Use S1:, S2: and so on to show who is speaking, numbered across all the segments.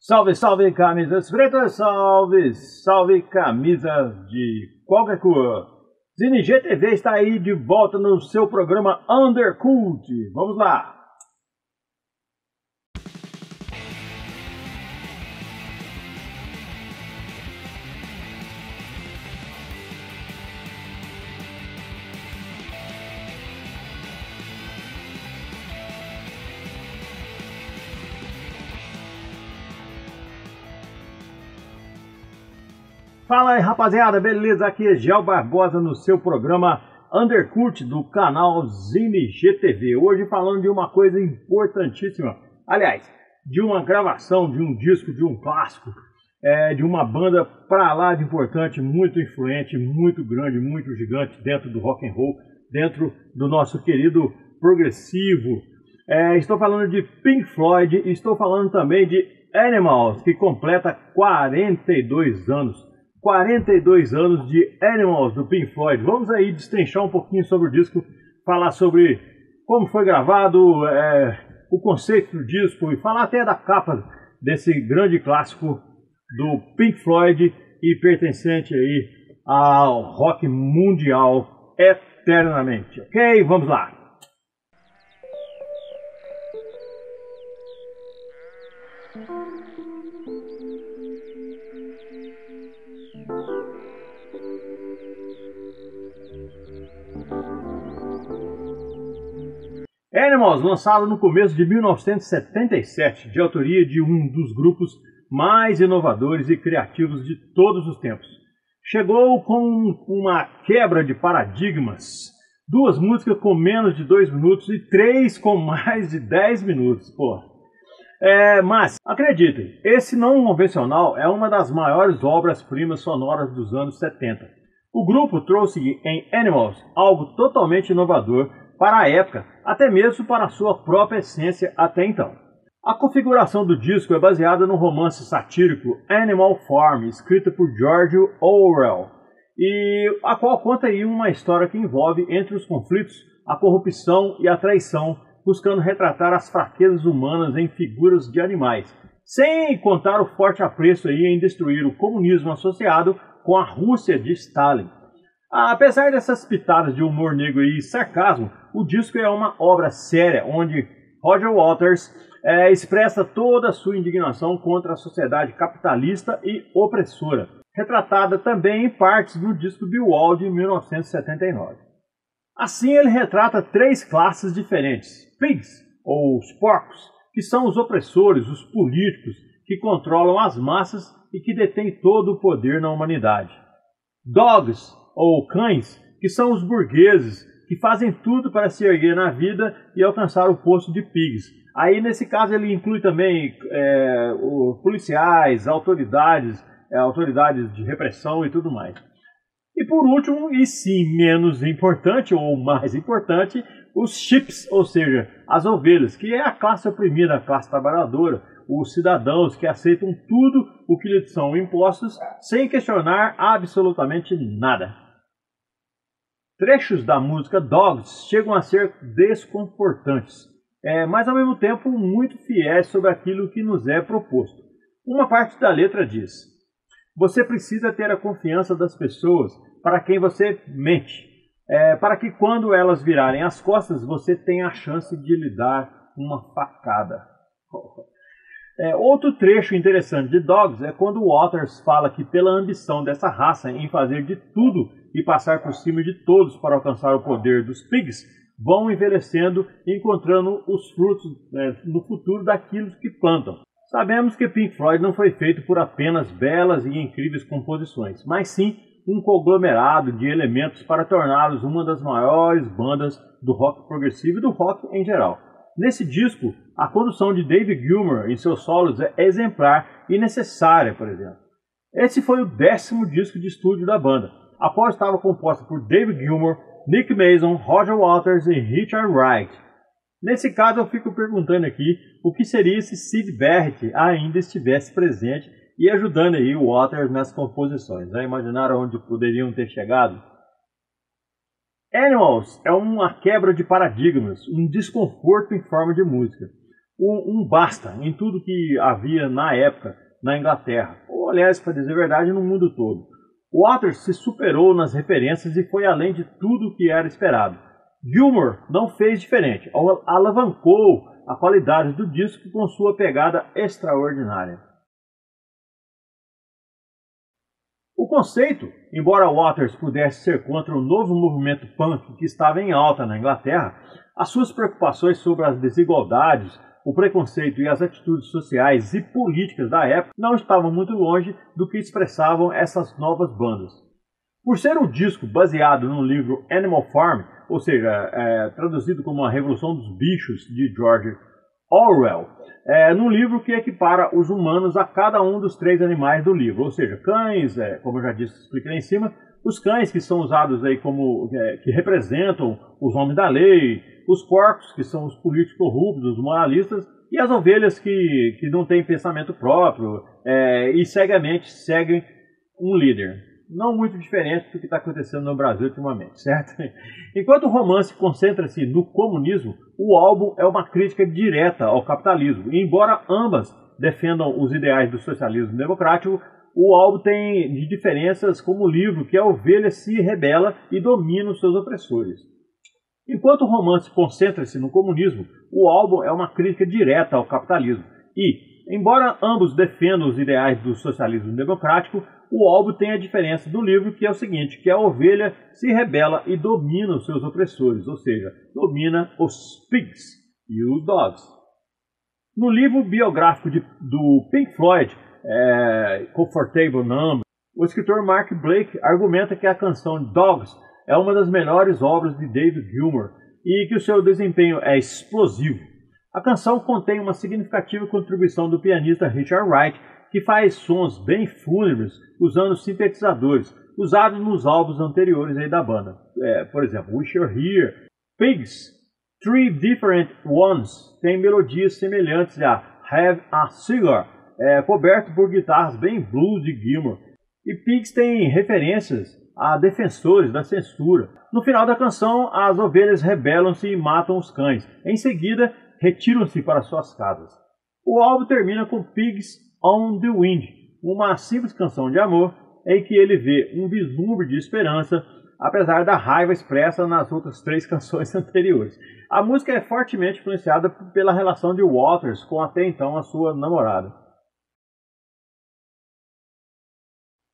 S1: Salve, salve camisas pretas, salve, salve camisas de qualquer cor. Zine GTV está aí de volta no seu programa Undercult. Vamos lá! Fala aí rapaziada, beleza? Aqui é Gel Barbosa no seu programa Undercult do canal Zine GTV. Hoje falando de uma coisa importantíssima, aliás, de uma gravação, de um disco, de um clássico, de uma banda pra lá de importante, muito influente, muito grande, muito gigante dentro do rock and roll, dentro do nosso querido progressivo. Estou falando de Pink Floyd, estou falando também de Animals, que completa 42 anos. 42 anos de Animals do Pink Floyd. Vamos aí destrinchar um pouquinho sobre o disco, falar sobre como foi gravado, o conceito do disco e falar até da capa desse grande clássico do Pink Floyd e pertencente aí ao rock mundial eternamente. Ok? Vamos lá! Animals, lançado no começo de 1977, de autoria de um dos grupos mais inovadores e criativos de todos os tempos. Chegou com uma quebra de paradigmas, 2 músicas com menos de 2 minutos e 3 com mais de 10 minutos, pô. Mas, acreditem, esse não convencional é uma das maiores obras-primas sonoras dos anos 70. O grupo trouxe em Animals algo totalmente inovador para a época, até mesmo para a sua própria essência até então. A configuração do disco é baseada no romance satírico Animal Farm, escrito por George Orwell, e a qual conta aí uma história que envolve entre os conflitos, a corrupção e a traição, buscando retratar as fraquezas humanas em figuras de animais, sem contar o forte apreço aí em destruir o comunismo associado com a Rússia de Stalin. Apesar dessas pitadas de humor negro e sarcasmo, o disco é uma obra séria, onde Roger Waters expressa toda a sua indignação contra a sociedade capitalista e opressora, retratada também em partes no disco Bill Wall de 1979. Assim ele retrata 3 classes diferentes: pigs, ou os porcos, que são os opressores, os políticos, que controlam as massas e que detêm todo o poder na humanidade; dogs, ou cães, que são os burgueses, que fazem tudo para se erguer na vida e alcançar o posto de pigs. Aí nesse caso ele inclui também policiais, autoridades de repressão e tudo mais. E por último, e sim menos importante ou mais importante, os chips, ou seja, as ovelhas, que é a classe oprimida, a classe trabalhadora, os cidadãos que aceitam tudo o que lhes são impostos sem questionar absolutamente nada. Trechos da música Dogs chegam a ser desconfortantes, mas ao mesmo tempo muito fiéis sobre aquilo que nos é proposto. Uma parte da letra diz: você precisa ter a confiança das pessoas para quem você mente, para que quando elas virarem as costas você tenha a chance de lhe dar uma facada. Outro trecho interessante de Dogs é quando Waters fala que pela ambição dessa raça em fazer de tudo e passar por cima de todos para alcançar o poder dos pigs, vão envelhecendo e encontrando os frutos no futuro daquilo que plantam. Sabemos que Pink Floyd não foi feito por apenas belas e incríveis composições, mas sim um conglomerado de elementos para torná-los uma das maiores bandas do rock progressivo e do rock em geral. Nesse disco, a condução de David Gilmour em seus solos é exemplar e necessária, por exemplo. Esse foi o 10º disco de estúdio da banda, a qual estava composta por David Gilmour, Nick Mason, Roger Waters e Richard Wright. Nesse caso eu fico perguntando aqui o que seria se Syd Barrett ainda estivesse presente e ajudando aí o Waters nas composições. Já imaginaram onde poderiam ter chegado? Animals é uma quebra de paradigmas, um desconforto em forma de música. um basta em tudo que havia na época na Inglaterra, ou aliás, para dizer a verdade, no mundo todo. Waters se superou nas referências e foi além de tudo o que era esperado. Gilmour não fez diferente, alavancou a qualidade do disco com sua pegada extraordinária. O conceito, embora Waters pudesse ser contra o novo movimento punk que estava em alta na Inglaterra, as suas preocupações sobre as desigualdades, o preconceito e as atitudes sociais e políticas da época não estavam muito longe do que expressavam essas novas bandas. Por ser um disco baseado no livro Animal Farm, ou seja, traduzido como A Revolução dos Bichos, de George Orwell, num livro que equipara os humanos a cada um dos 3 animais do livro, ou seja, cães, como eu já disse, expliquei lá em cima, os cães que são usados aí como que representam os homens da lei, os porcos que são os políticos corruptos, os moralistas, e as ovelhas que não têm pensamento próprio e cegamente seguem um líder. Não muito diferente do que está acontecendo no Brasil ultimamente, certo? Enquanto o romance concentra-se no comunismo, o álbum é uma crítica direta ao capitalismo. E embora ambas defendam os ideais do socialismo democrático, o álbum tem de diferenças como o livro, que a ovelha se rebela e domina os seus opressores. Enquanto o romance concentra-se no comunismo, o álbum é uma crítica direta ao capitalismo. E, embora ambos defendam os ideais do socialismo democrático, o álbum tem a diferença do livro, que é o seguinte, que a ovelha se rebela e domina os seus opressores, ou seja, domina os pigs e os dogs. No livro biográfico do Pink Floyd, Comfortable Number, o escritor Mark Blake argumenta que a canção Dogs é uma das melhores obras de David Gilmour e que o seu desempenho é explosivo. A canção contém uma significativa contribuição do pianista Richard Wright, que faz sons bem fúnebres usando sintetizadores, usados nos álbuns anteriores aí da banda. Por exemplo, Wish You're Here. Pigs, Three Different Ones, tem melodias semelhantes a Have a Cigar, coberto por guitarras bem blues de Gilmour. E Pigs tem referências a defensores da censura. No final da canção, as ovelhas rebelam-se e matam os cães. Em seguida, retiram-se para suas casas. O álbum termina com Pigs on the Wind, uma simples canção de amor em que ele vê um vislumbre de esperança, apesar da raiva expressa nas outras 3 canções anteriores. A música é fortemente influenciada pela relação de Waters com até então a sua namorada.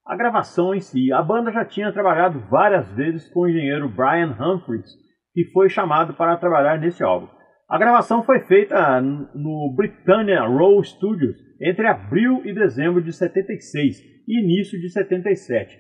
S1: A gravação em si, a banda já tinha trabalhado várias vezes com o engenheiro Brian Humphries, que foi chamado para trabalhar nesse álbum. A gravação foi feita no Britannia Row Studios entre abril e dezembro de 76 e início de 77.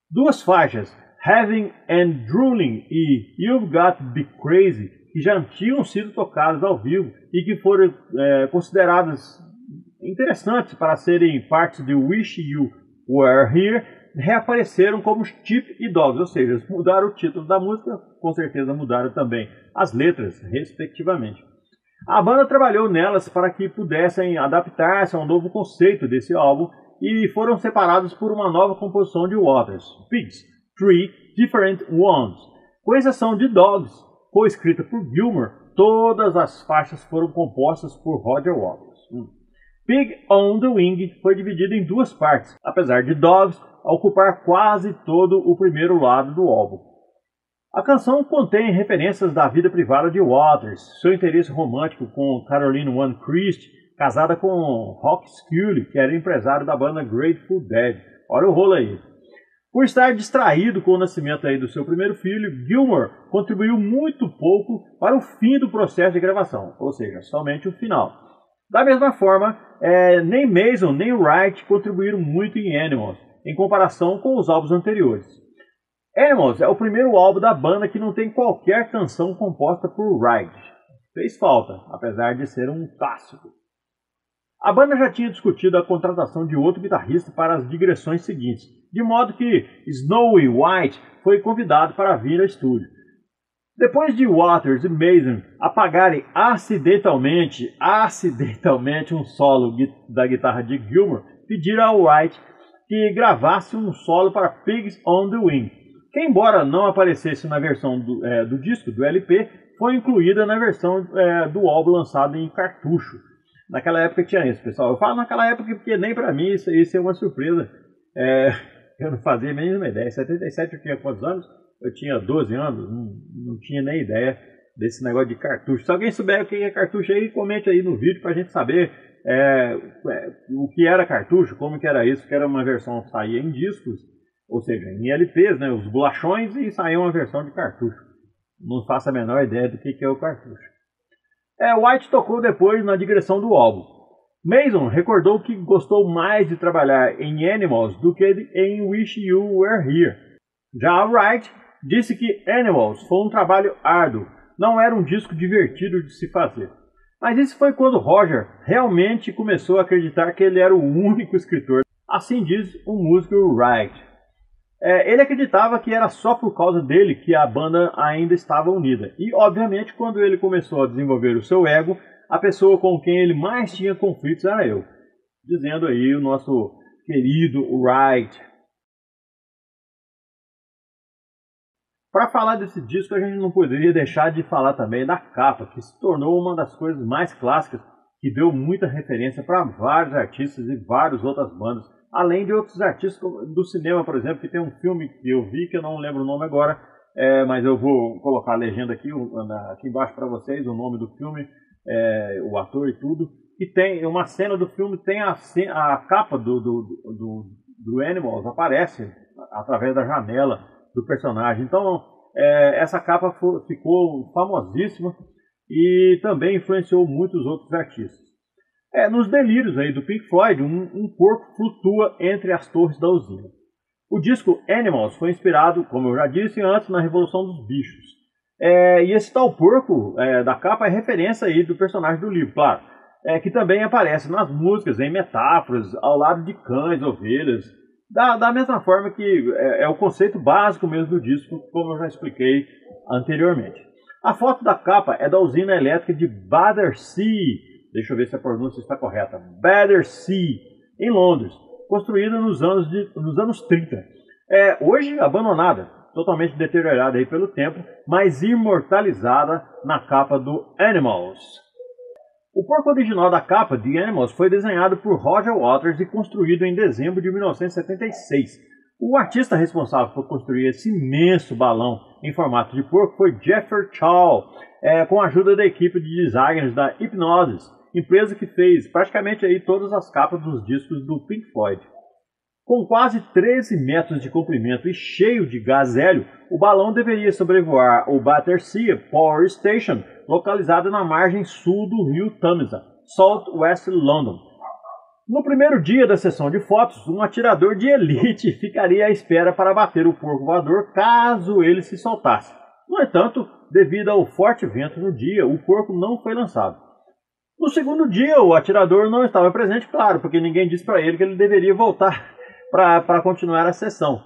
S1: 2 faixas, Having and Drooling e You've Got to Be Crazy, que já tinham sido tocadas ao vivo e que foram consideradas interessantes para serem partes de Wish You Were Here, reapareceram como Sheep e Dogs, ou seja, mudaram o título da música, com certeza mudaram também as letras, respectivamente. A banda trabalhou nelas para que pudessem adaptar-se a um novo conceito desse álbum e foram separados por uma nova composição de Waters, Pigs, Three Different Ones. Com exceção de Dogs, coescrita por Gilmour, todas as faixas foram compostas por Roger Waters. Pig on the Wing foi dividido em 2 partes, apesar de Dogs ocupar quase todo o primeiro lado do álbum. A canção contém referências da vida privada de Waters, seu interesse romântico com Caroline One Christie, casada com Rock Scully, que era empresário da banda Grateful Dead. Olha o rolo aí. Por estar distraído com o nascimento aí do seu primeiro filho, Gilmour contribuiu muito pouco para o fim do processo de gravação, ou seja, somente o final. Da mesma forma, nem Mason nem Wright contribuíram muito em Animals, em comparação com os álbuns anteriores. Animals é o primeiro álbum da banda que não tem qualquer canção composta por Wright. Fez falta, apesar de ser um clássico. A banda já tinha discutido a contratação de outro guitarrista para as digressões seguintes, de modo que Snowy White foi convidado para vir ao estúdio. Depois de Waters e Mason apagarem acidentalmente um solo da guitarra de Gilmour, pediram a White que gravasse um solo para Pigs on the Wing, que embora não aparecesse na versão do disco, do LP, foi incluída na versão do álbum lançado em cartucho. Naquela época tinha isso, pessoal. Eu falo naquela época porque nem pra mim isso é uma surpresa. Eu não fazia nem uma ideia. Em 77 eu tinha quantos anos? Eu tinha 12 anos, não tinha nem ideia desse negócio de cartucho. Se alguém souber o que é cartucho aí, comente aí no vídeo pra gente saber o que era cartucho, como que era isso, que era uma versão que saía em discos, ou seja, em LPs, né, os bolachões, e saía uma versão de cartucho. Não faço a menor ideia do que é o cartucho. White tocou depois na digressão do álbum. Mason recordou que gostou mais de trabalhar em Animals do que em Wish You Were Here. Já Wright disse que Animals foi um trabalho árduo, não era um disco divertido de se fazer. Mas isso foi quando Roger realmente começou a acreditar que ele era o único escritor. Assim diz o músico Wright. Ele acreditava que era só por causa dele que a banda ainda estava unida. E, obviamente, quando ele começou a desenvolver o seu ego, a pessoa com quem ele mais tinha conflitos era eu. Dizendo aí o nosso querido Wright. Para falar desse disco, a gente não poderia deixar de falar também da capa, que se tornou uma das coisas mais clássicas, que deu muita referência para vários artistas e várias outras bandas, além de outros artistas do cinema, por exemplo, que tem um filme que eu vi, que eu não lembro o nome agora, mas eu vou colocar a legenda aqui embaixo para vocês, o nome do filme, o ator e tudo, e tem uma cena do filme, tem a capa do Animals, aparece através da janela do personagem. Então, essa capa ficou famosíssima e também influenciou muitos outros artistas. Nos delírios aí do Pink Floyd, um porco flutua entre as torres da usina. O disco Animals foi inspirado, como eu já disse antes, na Revolução dos Bichos. E esse tal porco da capa é referência aí do personagem do livro, claro, que também aparece nas músicas, em metáforas, ao lado de cães, ovelhas, da mesma forma que é o conceito básico mesmo do disco, como eu já expliquei anteriormente. A foto da capa é da usina elétrica de Battersea, deixa eu ver se a pronúncia está correta, Battersea, em Londres, construída nos anos 30. Hoje abandonada, totalmente deteriorada aí pelo tempo, mas imortalizada na capa do Animals. O porco original da capa, The Animals, foi desenhado por Roger Waters e construído em dezembro de 1976. O artista responsável por construir esse imenso balão em formato de porco foi Jeffrey Chow, com a ajuda da equipe de designers da Hipgnosis, empresa que fez praticamente aí todas as capas dos discos do Pink Floyd. Com quase 13 metros de comprimento e cheio de gás hélio, o balão deveria sobrevoar o Battersea Power Station, localizado na margem sul do rio Tamisa, South West London. No primeiro dia da sessão de fotos, um atirador de elite ficaria à espera para bater o porco voador caso ele se soltasse. No entanto, devido ao forte vento no dia, o porco não foi lançado. No segundo dia, o atirador não estava presente, claro, porque ninguém disse para ele que ele deveria voltar para continuar a sessão.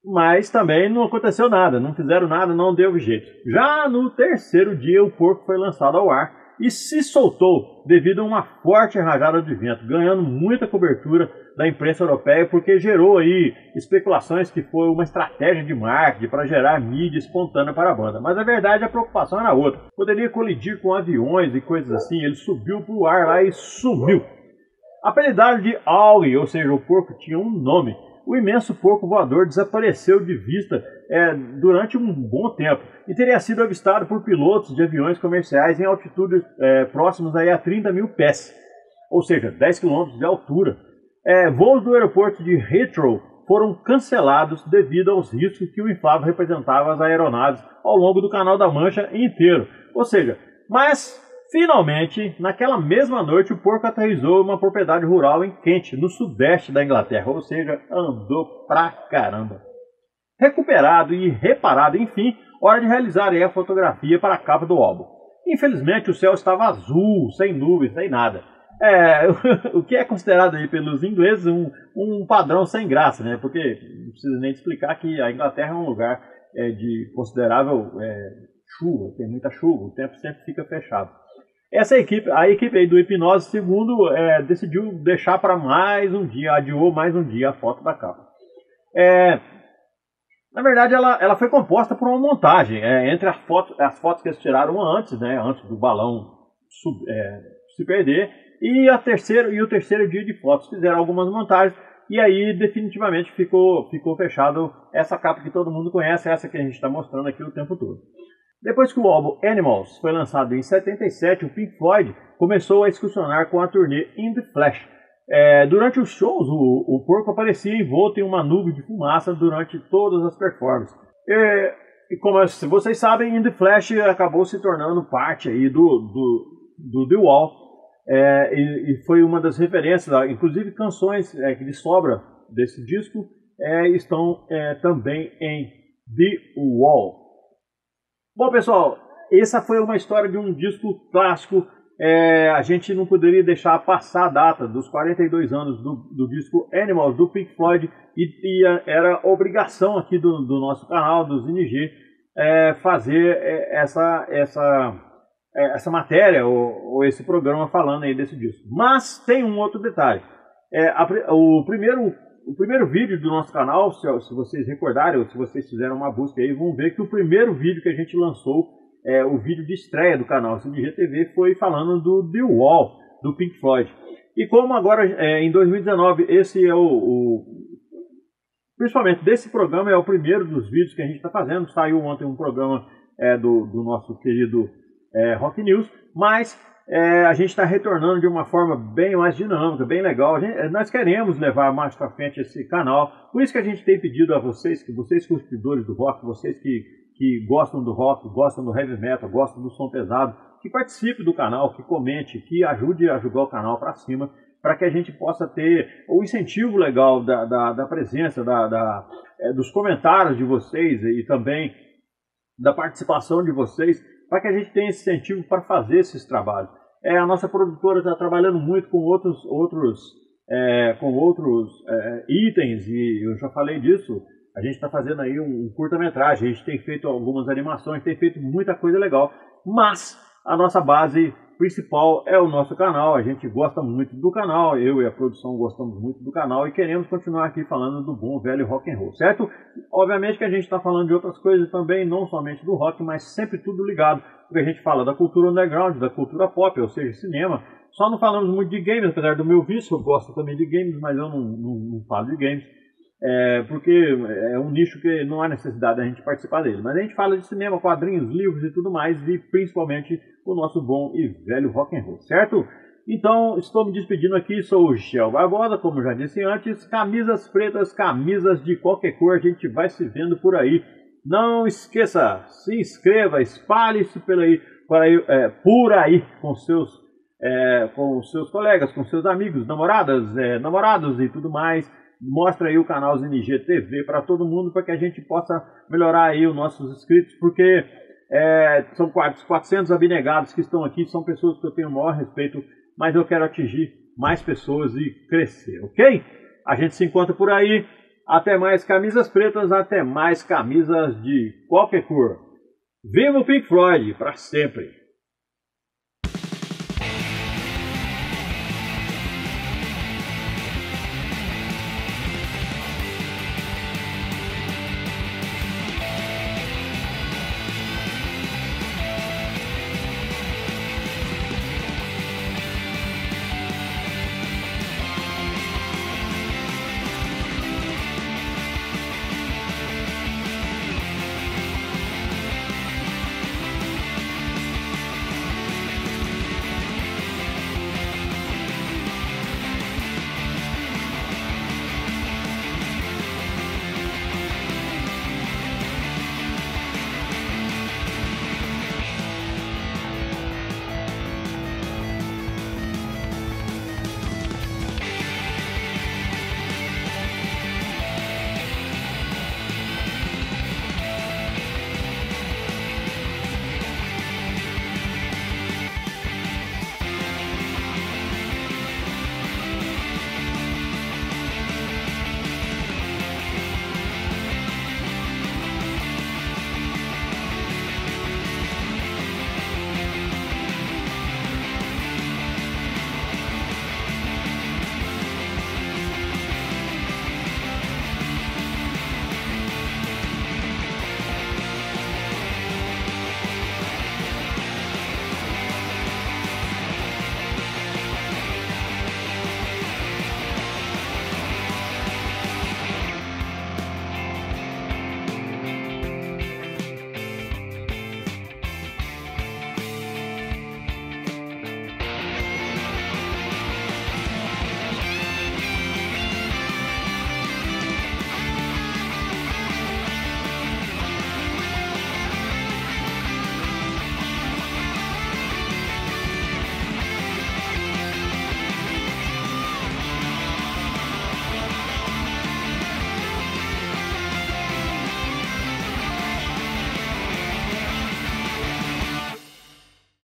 S1: Mas também não aconteceu nada, não fizeram nada, não deu jeito. Já no terceiro dia, o porco foi lançado ao ar e se soltou devido a uma forte rajada de vento, ganhando muita cobertura da imprensa europeia, porque gerou aí especulações que foi uma estratégia de marketing para gerar mídia espontânea para a banda. Mas a verdade, a preocupação era outra. Poderia colidir com aviões e coisas assim, ele subiu para o ar lá e sumiu. Apelidado de Augie, ou seja, o porco tinha um nome, o imenso porco voador desapareceu de vista durante um bom tempo e teria sido avistado por pilotos de aviões comerciais em altitudes próximas aí a 30 mil pés, ou seja, 10 km de altura. Voos do aeroporto de Heathrow foram cancelados devido aos riscos que o inflável representava às aeronaves ao longo do Canal da Mancha inteiro. Ou seja, mas finalmente, naquela mesma noite, o porco aterrissou em uma propriedade rural em Kent, no sudeste da Inglaterra, ou seja, andou pra caramba. Recuperado e reparado, enfim, hora de realizar aí a fotografia para a capa do álbum. Infelizmente, o céu estava azul, sem nuvens, sem nada. O que é considerado aí pelos ingleses um padrão sem graça, né? Porque não precisa nem explicar que a Inglaterra é um lugar de considerável chuva, tem muita chuva, o tempo sempre fica fechado. A equipe aí do Hipgnosis, segundo, decidiu deixar para mais um dia, adiou mais um dia a foto da capa. Na verdade, ela foi composta por uma montagem entre as fotos que eles tiraram antes, né, antes do balão se perder, e o terceiro dia de fotos. Fizeram algumas montagens e aí definitivamente ficou fechado essa capa que todo mundo conhece, essa que a gente está mostrando aqui o tempo todo. Depois que o álbum Animals foi lançado em 77, o Pink Floyd começou a excursionar com a turnê In The Flesh. Durante os shows, o porco aparecia envolto em uma nuvem de fumaça durante todas as performances. E como vocês sabem, In The Flesh acabou se tornando parte aí do The Wall, e foi uma das referências, inclusive canções que de sobra desse disco estão também em The Wall. Bom, pessoal, essa foi uma história de um disco clássico. A gente não poderia deixar passar a data dos 42 anos do disco Animals, do Pink Floyd, e era obrigação aqui do nosso canal, do ZiniG, fazer essa matéria ou esse programa falando aí desse disco. Mas tem um outro detalhe. O primeiro vídeo do nosso canal, se vocês recordarem, ou se vocês fizeram uma busca aí, vão ver que o primeiro vídeo que a gente lançou, o vídeo de estreia do canal ZiniG TV, foi falando do The Wall, do Pink Floyd. E como agora, em 2019, esse é principalmente desse programa, é o primeiro dos vídeos que a gente está fazendo. Saiu ontem um programa do nosso querido Rock News, mas a gente está retornando de uma forma bem mais dinâmica, bem legal. Nós queremos levar mais para frente esse canal, por isso que a gente tem pedido a vocês, curtidores do rock, vocês que gostam do rock, gostam do heavy metal, gostam do som pesado, que participe do canal, que comente, que ajude a jogar o canal para cima, para que a gente possa ter o incentivo legal da presença, dos comentários de vocês e também da participação de vocês, para que a gente tenha esse incentivo para fazer esses trabalhos. A nossa produtora está trabalhando muito com outros itens, e eu já falei disso. A gente está fazendo aí um curta-metragem, a gente tem feito algumas animações, tem feito muita coisa legal, mas a nossa base principal é o nosso canal. A gente gosta muito do canal, eu e a produção gostamos muito do canal e queremos continuar aqui falando do bom velho rock and roll, certo? Obviamente que a gente está falando de outras coisas também, não somente do rock, mas sempre tudo ligado, porque a gente fala da cultura underground, da cultura pop, ou seja, cinema. Só não falamos muito de games, apesar do meu vício, eu gosto também de games, mas eu não falo de games. Porque é um nicho que não há necessidade da gente participar dele. Mas a gente fala de cinema, quadrinhos, livros e tudo mais, e principalmente o nosso bom e velho rock and roll, certo? Então, estou me despedindo aqui, sou o Gel Barbosa, como eu já disse antes, camisas pretas, camisas de qualquer cor, a gente vai se vendo por aí. Não esqueça, se inscreva, espalhe-se por aí com seus colegas, com seus amigos, namorados e tudo mais. Mostra aí o canal ZiniG TV para todo mundo, para que a gente possa melhorar aí os nossos inscritos, porque são 400 abnegados que estão aqui, são pessoas que eu tenho o maior respeito, mas eu quero atingir mais pessoas e crescer, ok? A gente se encontra por aí, até mais camisas pretas, até mais camisas de qualquer cor. Viva o Pink Floyd, para sempre!